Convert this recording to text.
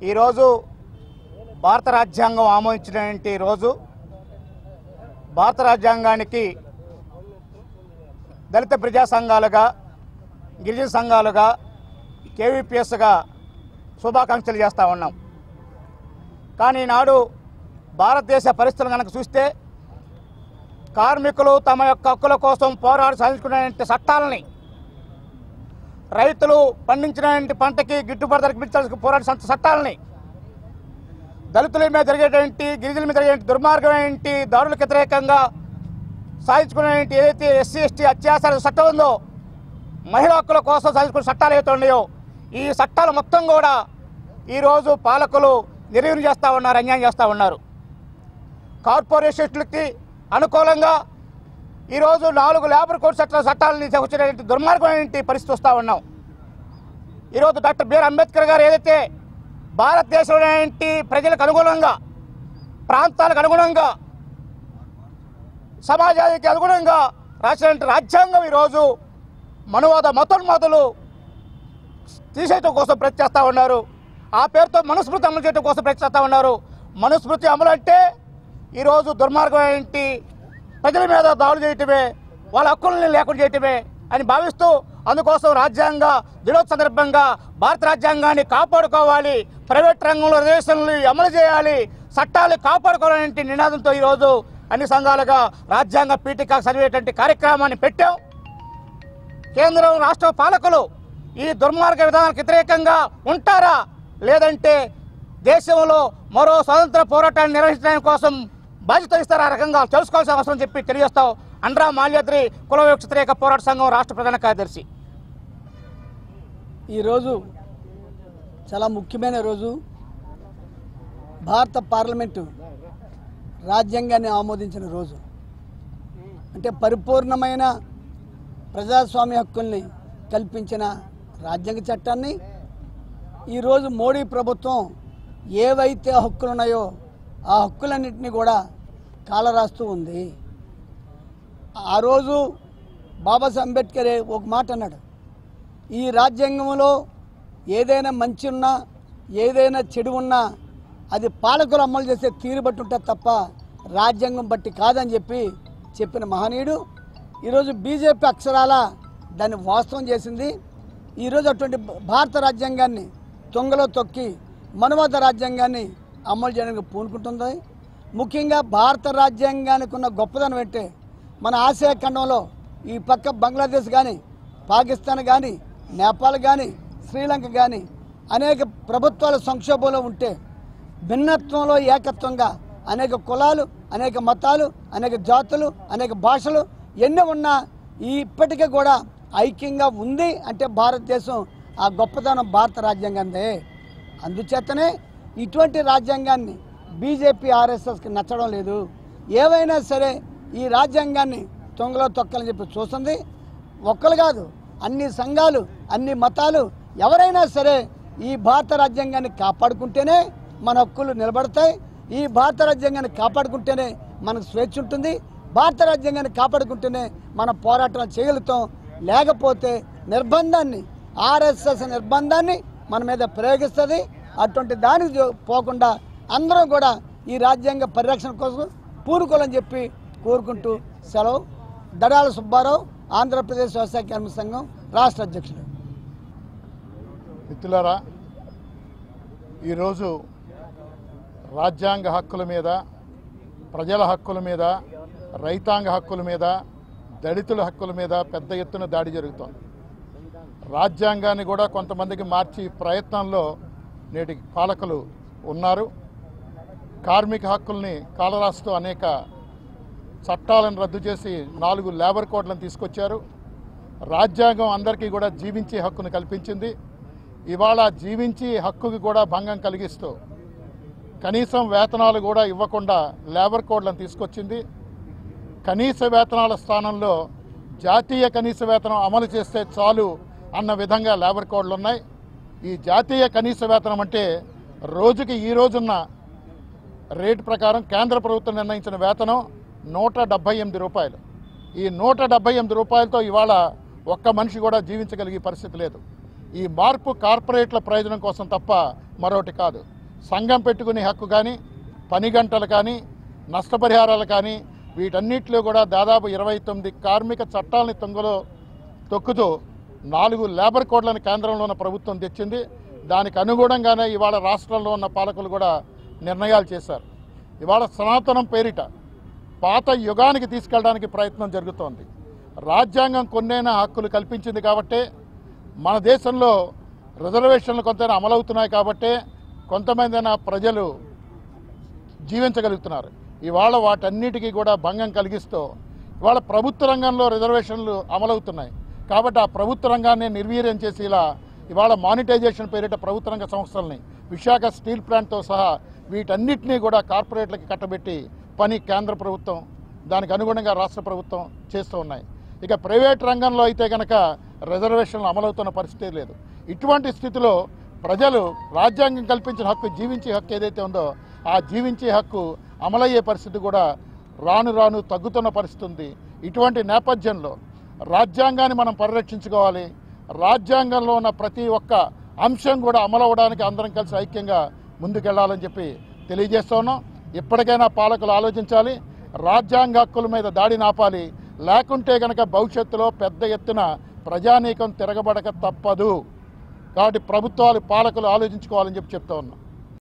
ఈరోజు భారత రాజ్యాంగం ఆమోదించినటువంటి రోజు భారత రాజ్యాంగానికి దళిత ప్రజా సంఘాలుగా గిరిజన సంఘాలుగా కేవీపీఎస్గా శుభాకాంక్షలు చేస్తూ ఉన్నాం. కానీ నాడు భారతదేశ పరిస్థితులు కనుక చూస్తే కార్మికులు తమ యొక్క హక్కుల కోసం పోరాడి సాధించుకునే చట్టాలని, రైతులు పండించినటువంటి పంటకి గిట్టుబాటు ధరకు పెంచాల్సిన పోరాడే చట్టాలని, దళితుల మీద జరిగేటువంటి గిరిజనుల మీద జరిగేటువంటి దుర్మార్గమైనటువంటి దాడులకు వ్యతిరేకంగా సాధించుకునేటువంటి ఏదైతే ఎస్సీ ఎస్టీ అత్యాచార చట్టం ఉందో, మహిళా హక్కుల కోసం సాధించుకునే చట్టాలు ఏవైతే ఉన్నాయో ఈ చట్టాలు మొత్తం కూడా ఈరోజు పాలకులు నిర్వీర్యం చేస్తూ ఉన్నారు, అన్యాయం చేస్తూ ఉన్నారు. కార్పొరేషన్లకి అనుకూలంగా ఈరోజు 4 లేబర్ కోడ్ చట్టాలని వచ్చినటువంటి దుర్మార్గమైన పరిస్థితి వస్తూ ఉన్నాం. ఈరోజు డాక్టర్ బిఆర్ అంబేద్కర్ గారు ఏదైతే భారతదేశంలో ప్రజలకు అనుగుణంగా, ప్రాంతాలకు అనుగుణంగా, సమాజానికి అనుగుణంగా రాసినటువంటి రాజ్యాంగం ఈరోజు మనువాద మతోన్మాదులు తీసేయడం కోసం ప్రయత్నం చేస్తూ ఉన్నారు. ఆ పేరుతో మనుస్మృతి అమలు చేయడం కోసం ప్రయత్నం చేస్తూ ఉన్నారు. మనుస్మృతి అమలు అంటే ఈరోజు దుర్మార్గమైన ప్రజల మీద దాడులు చేయటమే, వాళ్ళ హక్కుల్ని లేకుండా చేయటమే అని భావిస్తూ అందుకోసం రాజ్యాంగ దినోత్సవ సందర్భంగా భారత రాజ్యాంగాన్ని కాపాడుకోవాలి, ప్రైవేట్ రంగంలో రిజర్వేషన్లు అమలు చేయాలి, చట్టాలు కాపాడుకోవాలనే నినాదంతో ఈరోజు అన్ని సంఘాలుగా రాజ్యాంగ పీఠిక చదివేటువంటి కార్యక్రమాన్ని పెట్టాం. కేంద్రం రాష్ట్ర పాలకులు ఈ దుర్మార్గ విధానాలకు వ్యతిరేకంగా ఉంటారా, లేదంటే దేశంలో మరో స్వతంత్ర పోరాటాన్ని నిర్వహించడానికి కోసం బాధ్యత ఇస్తారు, ఆ రకంగా తెలుసుకోవాల్సిన అవసరం చెప్పి తెలియజేస్తాం. అండ్రా మాల్యాద్రి కుల వివక్ష వ్యతిరేక పోరాట సంఘం రాష్ట్ర ప్రధాన కార్యదర్శి. ఈరోజు చాలా ముఖ్యమైన రోజు. భారత పార్లమెంటు రాజ్యాంగాన్ని ఆమోదించిన రోజు. అంటే పరిపూర్ణమైన ప్రజాస్వామ్య హక్కుల్ని కల్పించిన రాజ్యాంగ చట్టాన్ని ఈరోజు మోడీ ప్రభుత్వం ఏవైతే హక్కులు ఉన్నాయో ఆ హక్కులన్నింటినీ కూడా కాలరాస్తూ ఉంది. ఆ రోజు బాబాసాహెబ్ అంబేద్కర్ ఒక మాట అన్నాడు, ఈ రాజ్యాంగంలో ఏదైనా మంచి ఉన్నా ఏదైనా చెడు ఉన్నా అది పాలకులు అమలు చేసే తీరు బట్టి ఉంటుంది తప్ప రాజ్యాంగం బట్టి కాదని చెప్పిన మహనీయుడు. ఈరోజు బీజేపీ అక్షరాల దాన్ని వాస్తవం చేసింది. ఈరోజు అటువంటి భారత రాజ్యాంగాన్ని తొంగలో తొక్కి మనువాద రాజ్యాంగాన్ని అమలు చేయడానికి పూనుకుంటుంది. ముఖ్యంగా భారత రాజ్యాంగానికి ఉన్న గొప్పదనం ఏంటే మన ఆసియా ఖండంలో ఈ పక్క బంగ్లాదేశ్ కానీ, పాకిస్తాన్ కానీ, నేపాల్ కానీ, శ్రీలంక కానీ అనేక ప్రభుత్వాల సంక్షోభంలో ఉంటే భిన్నత్వంలో ఏకత్వంగా అనేక కులాలు, అనేక మతాలు, అనేక జాతులు, అనేక భాషలు ఎన్ని ఉన్నా ఇప్పటికీ కూడా ఐక్యంగా ఉంది అంటే భారతదేశం ఆ గొప్పతనం భారత రాజ్యాంగందే. అందుచేతనే ఇటువంటి రాజ్యాంగాన్ని బీజేపీ ఆర్ఎస్ఎస్కి నచ్చడం లేదు. ఏవైనా సరే ఈ రాజ్యాంగాన్ని తొంగలో తొక్కాలని చెప్పి చూస్తుంది. ఒక్కరు కాదు, అన్ని సంఘాలు, అన్ని మతాలు ఎవరైనా సరే ఈ భారత రాజ్యాంగాన్ని కాపాడుకుంటేనే మన హక్కులు నిలబడతాయి. ఈ భారత రాజ్యాంగాన్ని కాపాడుకుంటేనే మనకు స్వేచ్ఛ ఉంటుంది. భారత రాజ్యాంగాన్ని కాపాడుకుంటేనే మన పోరాటాలు చేయగలుగుతాం. లేకపోతే నిర్బంధాన్ని, ఆర్ఎస్ఎస్ నిర్బంధాన్ని మన మీద ప్రయోగిస్తుంది. అటువంటి దానికి పోకుండా అందరం కూడా ఈ రాజ్యాంగ పరిరక్షణ కోసం పూనుకోవాలని చెప్పి కోరుకుంటూ సెలవు. దడాల సుబ్బారావు, ఆంధ్రప్రదేశ్ వ్యవసాయ కార్మిక సంఘం రాష్ట్ర అధ్యక్షుడు. మిత్రులారా, ఈరోజు రాజ్యాంగ హక్కుల మీద, ప్రజల హక్కుల మీద, రైతాంగ హక్కుల మీద, దళితుల హక్కుల మీద పెద్ద ఎత్తున దాడి జరుగుతోంది. రాజ్యాంగాన్ని కూడా కొంతమందికి మార్చి ప్రయత్నంలో నేటి పాలకులు ఉన్నారు. కార్మిక హక్కుల్ని కాలరాస్తూ అనేక చట్టాలను రద్దు చేసి 4 లేబర్ కోడ్లను తీసుకొచ్చారు. రాజ్యాంగం అందరికీ కూడా జీవించే హక్కును కల్పించింది. ఇవాళ జీవించి హక్కుకి కూడా భంగం కలిగిస్తూ కనీసం వేతనాలు కూడా ఇవ్వకుండా లేబర్ కోడ్లను తీసుకొచ్చింది. కనీస వేతనాల స్థానంలో జాతీయ కనీస వేతనం అమలు చేస్తే చాలు అన్న విధంగా లేబర్ కోడ్లు ఉన్నాయి. ఈ జాతీయ కనీస వేతనం అంటే రోజుకి ఈ రోజున్న రేటు ప్రకారం కేంద్ర ప్రభుత్వం నిర్ణయించిన వేతనం 178 రూపాయలు. ఈ 178 రూపాయలతో ఇవాళ ఒక్క మనిషి కూడా జీవించగలిగే పరిస్థితి లేదు. ఈ మార్పు కార్పొరేట్ల ప్రయోజనం కోసం తప్ప మరొకటి కాదు. సంఘం పెట్టుకునే హక్కు కానీ, పని గంటలు కానీ, నష్టపరిహారాలు కానీ, వీటన్నిటిలో కూడా దాదాపు 29 కార్మిక చట్టాలని తొక్కుతూ 4 లేబర్ కోడ్లను కేంద్రంలో ఉన్న ప్రభుత్వం తెచ్చింది. దానికి అనుగుణంగానే ఇవాళ రాష్ట్రంలో ఉన్న పాలకులు కూడా నిర్ణయాలు చేశారు. ఇవాళ సనాతనం పేరిట పాత యుగానికి తీసుకెళ్ళడానికి ప్రయత్నం జరుగుతోంది. రాజ్యాంగం కొన్నైనా హక్కులు కల్పించింది కాబట్టే మన దేశంలో రిజర్వేషన్లు కొంతైనా అమలవుతున్నాయి కాబట్టే కొంతమందైనా ప్రజలు జీవించగలుగుతున్నారు. ఇవాళ వాటన్నిటికీ కూడా భంగం కలిగిస్తూ ఇవాళ ప్రభుత్వ రంగంలో రిజర్వేషన్లు అమలవుతున్నాయి కాబట్టి ఆ ప్రభుత్వ రంగాన్ని నిర్వీర్యం చేసి ఇవాళ మానిటైజేషన్ పేరిట ప్రభుత్వ రంగ సంస్థల్ని విశాఖ స్టీల్ ప్లాంట్తో సహా వీటన్నిటినీ కూడా కార్పొరేట్లకి కట్టబెట్టి పని కేంద్ర ప్రభుత్వం, దానికి అనుగుణంగా రాష్ట్ర ప్రభుత్వం చేస్తూ ఉన్నాయి. ఇక ప్రైవేట్ రంగంలో అయితే కనుక రిజర్వేషన్లు అమలవుతున్న పరిస్థితి లేదు. ఇటువంటి స్థితిలో ప్రజలు రాజ్యాంగం కల్పించిన హక్కు, జీవించే హక్కు ఏదైతే ఉందో ఆ జీవించే హక్కు అమలయ్యే పరిస్థితి కూడా రాను రాను తగ్గుతున్న పరిస్థితి ఉంది. ఇటువంటి నేపథ్యంలో రాజ్యాంగాన్ని మనం పరిరక్షించుకోవాలి. రాజ్యాంగంలో ఉన్న ప్రతి ఒక్క అంశం కూడా అమలవడానికి అందరం కలిసి ఐక్యంగా ముందుకెళ్లాలని చెప్పి తెలియజేస్తూ ఉన్నాం. ఇప్పటికైనా పాలకులు ఆలోచించాలి, రాజ్యాంగ హక్కుల మీద దాడిని ఆపాలి. లేకుంటే కనుక భవిష్యత్తులో పెద్ద ఎత్తున ప్రజానీకం తిరగబడక తప్పదు. కాబట్టి ప్రభుత్వాలు, పాలకులు ఆలోచించుకోవాలని చెప్పి చెప్తా ఉన్నాం.